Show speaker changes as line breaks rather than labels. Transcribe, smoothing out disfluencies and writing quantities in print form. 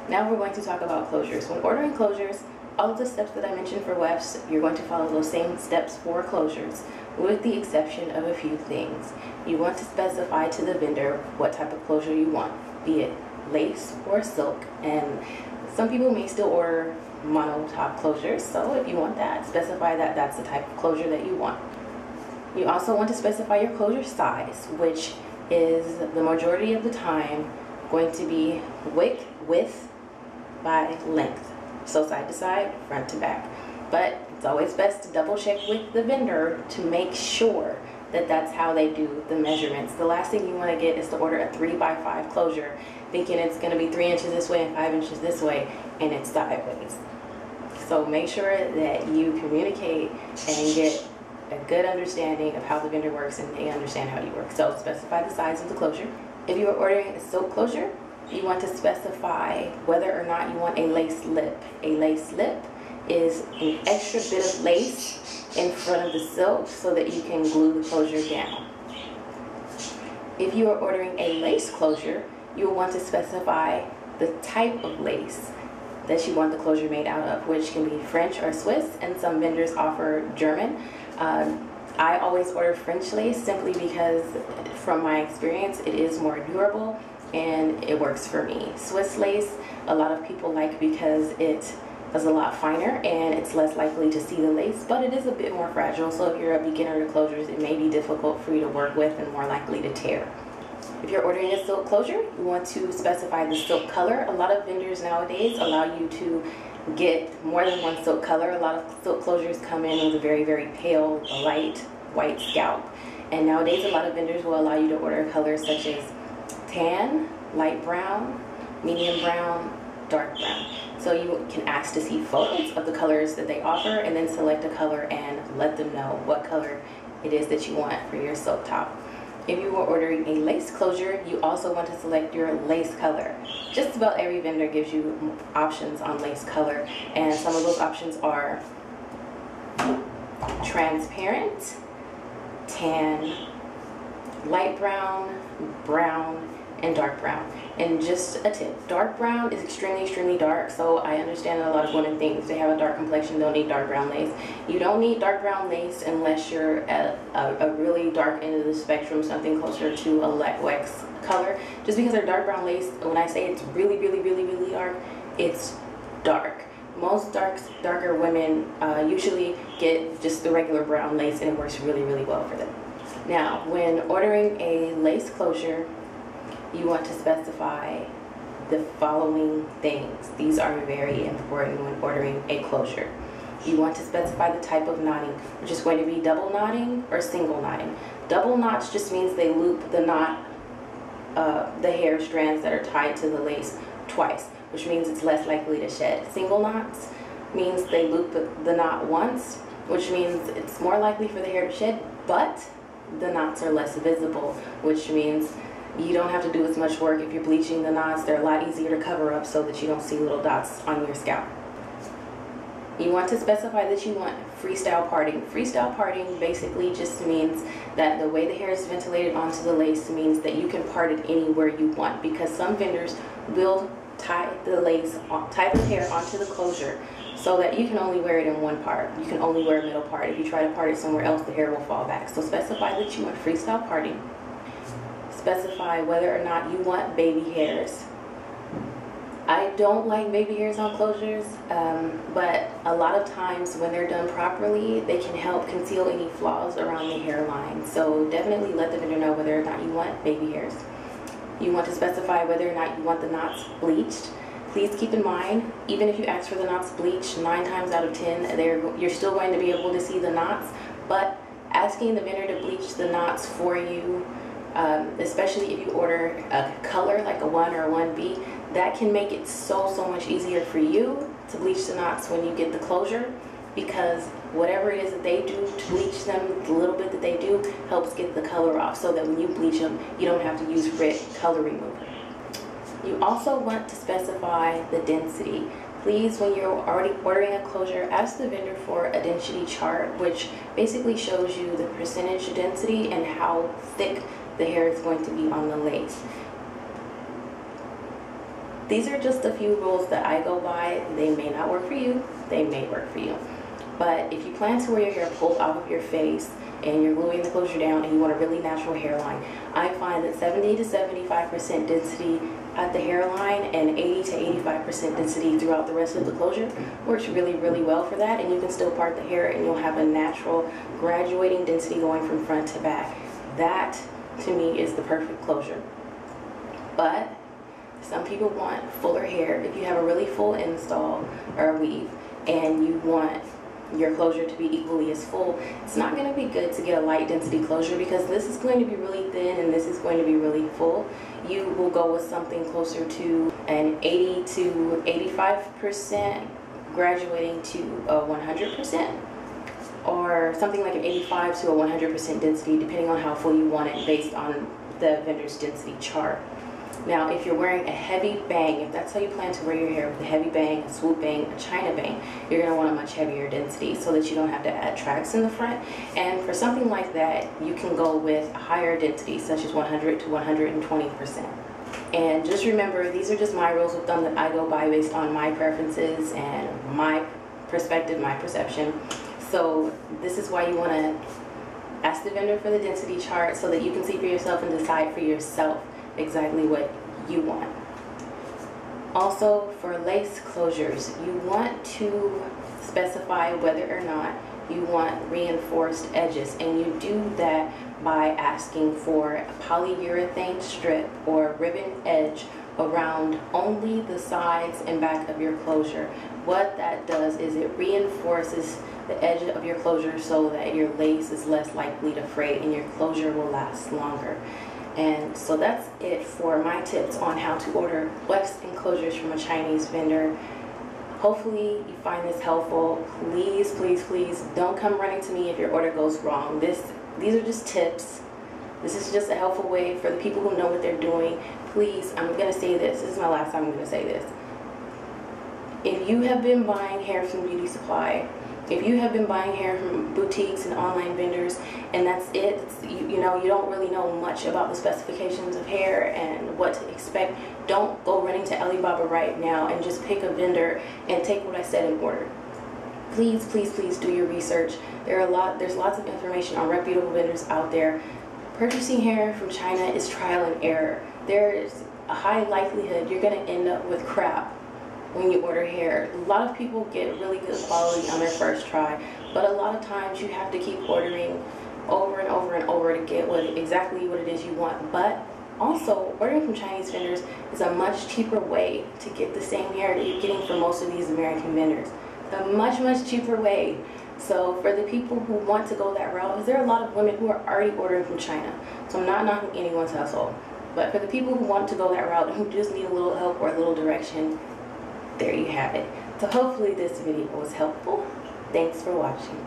Now we're going to talk about closures. When ordering closures, all of the steps that I mentioned for wefts, you're going to follow those same steps for closures, with the exception of a few things. You want to specify to the vendor what type of closure you want, be it lace or silk, and some people may still order mono top closures, so if you want that, specify that that's the type of closure that you want. You also want to specify your closure size, which is the majority of the time going to be width by length, so side to side, front to back. But it's always best to double check with the vendor to make sure that that's how they do the measurements. The last thing you want to get is to order a 3x5 closure thinking it's going to be 3 inches this way and 5 inches this way, and it's sideways. So make sure that you communicate and get a good understanding of how the vendor works and they understand how you work. So specify the size of the closure. If you are ordering a silk closure, you want to specify whether or not you want a lace lip. A lace lip is an extra bit of lace in front of the silk so that you can glue the closure down. If you are ordering a lace closure, you will want to specify the type of lace that you want the closure made out of, which can be French or Swiss, and some vendors offer German. I always order French lace simply because from my experience it is more durable and it works for me. Swiss lace a lot of people like because it is a lot finer and it's less likely to see the lace, but it is a bit more fragile, so if you're a beginner to closures it may be difficult for you to work with and more likely to tear. If you're ordering a silk closure, you want to specify the silk color. A lot of vendors nowadays allow you to get more than one silk color. A lot of silk closures come in with a very, very pale, light white scalp. And nowadays a lot of vendors will allow you to order colors such as tan, light brown, medium brown, dark brown. So you can ask to see photos of the colors that they offer and then select a color and let them know what color it is that you want for your silk top. If you are ordering a lace closure, you also want to select your lace color. Just about every vendor gives you options on lace color, and some of those options are transparent, tan, light brown, brown, and dark brown. And just a tip, dark brown is extremely dark, so I understand that a lot of women think they have a dark complexion, don't need dark brown lace. You don't need dark brown lace unless you're at a really dark end of the spectrum, something closer to a wax color. Just because they're dark brown lace, when I say it's really dark, it's dark. Most darker women usually get just the regular brown lace and it works really well for them. Now, when ordering a lace closure, you want to specify the following things. These are very important when ordering a closure. You want to specify the type of knotting, which is going to be double knotting or single knotting. Double knots just means they loop the knot, the hair strands that are tied to the lace twice, which means it's less likely to shed. Single knots means they loop the knot once, which means it's more likely for the hair to shed, but the knots are less visible, which means you don't have to do as much work. If you're bleaching the knots, they're a lot easier to cover up so that you don't see little dots on your scalp. You want to specify that you want freestyle parting. Freestyle parting basically just means that the way the hair is ventilated onto the lace means that you can part it anywhere you want, because some vendors will tie the hair onto the closure so that you can only wear it in one part. You can only wear a middle part. If you try to part it somewhere else, the hair will fall back. So specify that you want freestyle parting. Specify whether or not you want baby hairs. I don't like baby hairs on closures, but a lot of times when they're done properly, they can help conceal any flaws around the hairline. So definitely let the vendor know whether or not you want baby hairs. You want to specify whether or not you want the knots bleached. Please keep in mind, even if you ask for the knots bleached, 9 times out of 10, you're still going to be able to see the knots, but asking the vendor to bleach the knots for you, especially if you order a color like a 1 or a 1B, that can make it so much easier for you to bleach the knots when you get the closure, because whatever it is that they do to bleach them, the little bit that they do helps get the color off, so that when you bleach them, you don't have to use red color remover. You also want to specify the density. Please, when you're already ordering a closure, ask the vendor for a density chart, which basically shows you the percentage density and how thick the hair is going to be on the lace. These are just a few rules that I go by. They may not work for you, they may work for you. But if you plan to wear your hair pulled off of your face and you're gluing the closure down and you want a really natural hairline, I find that 70 to 75% density at the hairline and 80 to 85% density throughout the rest of the closure works really, really well for that. And you can still part the hair and you'll have a natural graduating density going from front to back. That, to me, is the perfect closure. But some people want fuller hair. If you have a really full install or a weave and you want your closure to be equally as full, it's not going to be good to get a light density closure because this is going to be really thin and this is going to be really full. You will go with something closer to an 80 to 85% graduating to a 100%, or something like an 85 to a 100% density, depending on how full you want it based on the vendor's density chart. Now, if you're wearing a heavy bang, if that's how you plan to wear your hair, with a heavy bang, a swoop bang, a China bang, you're going to want a much heavier density so that you don't have to add tracks in the front. And for something like that, you can go with a higher density, such as 100 to 120%. And just remember, these are just my rules of thumb that I go by based on my preferences and my perspective, my perception. So this is why you want to ask the vendor for the density chart so that you can see for yourself and decide for yourself exactly what you want. Also, for lace closures, you want to specify whether or not you want reinforced edges, and you do that by asking for a polyurethane strip or ribbon edge around only the sides and back of your closure. What that does is it reinforces the edge of your closure so that your lace is less likely to fray and your closure will last longer. And so that's it for my tips on how to order wefts and closures from a Chinese vendor. Hopefully you find this helpful. Please, please, please don't come running to me if your order goes wrong. These are just tips. This is just a helpful way for the people who know what they're doing. Please, I'm going to say this. This is my last time I'm going to say this. If you have been buying hair from beauty supply, if you have been buying hair from boutiques and online vendors, and that's it, you know, you don't really know much about the specifications of hair and what to expect, don't go running to Alibaba right now and just pick a vendor and take what I said and order. Please, please, please do your research. There's lots of information on reputable vendors out there. Purchasing hair from China is trial and error. There's a high likelihood you're going to end up with crap when you order hair. A lot of people get really good quality on their first try, but a lot of times you have to keep ordering over and over and over to get exactly what it is you want. But also, ordering from Chinese vendors is a much cheaper way to get the same hair that you're getting from most of these American vendors. It's a much, much cheaper way. So for the people who want to go that route, because there are a lot of women who are already ordering from China, so I'm not knocking anyone's hustle. But for the people who want to go that route and who just need a little help or a little direction, there you have it. So hopefully this video was helpful. Thanks for watching.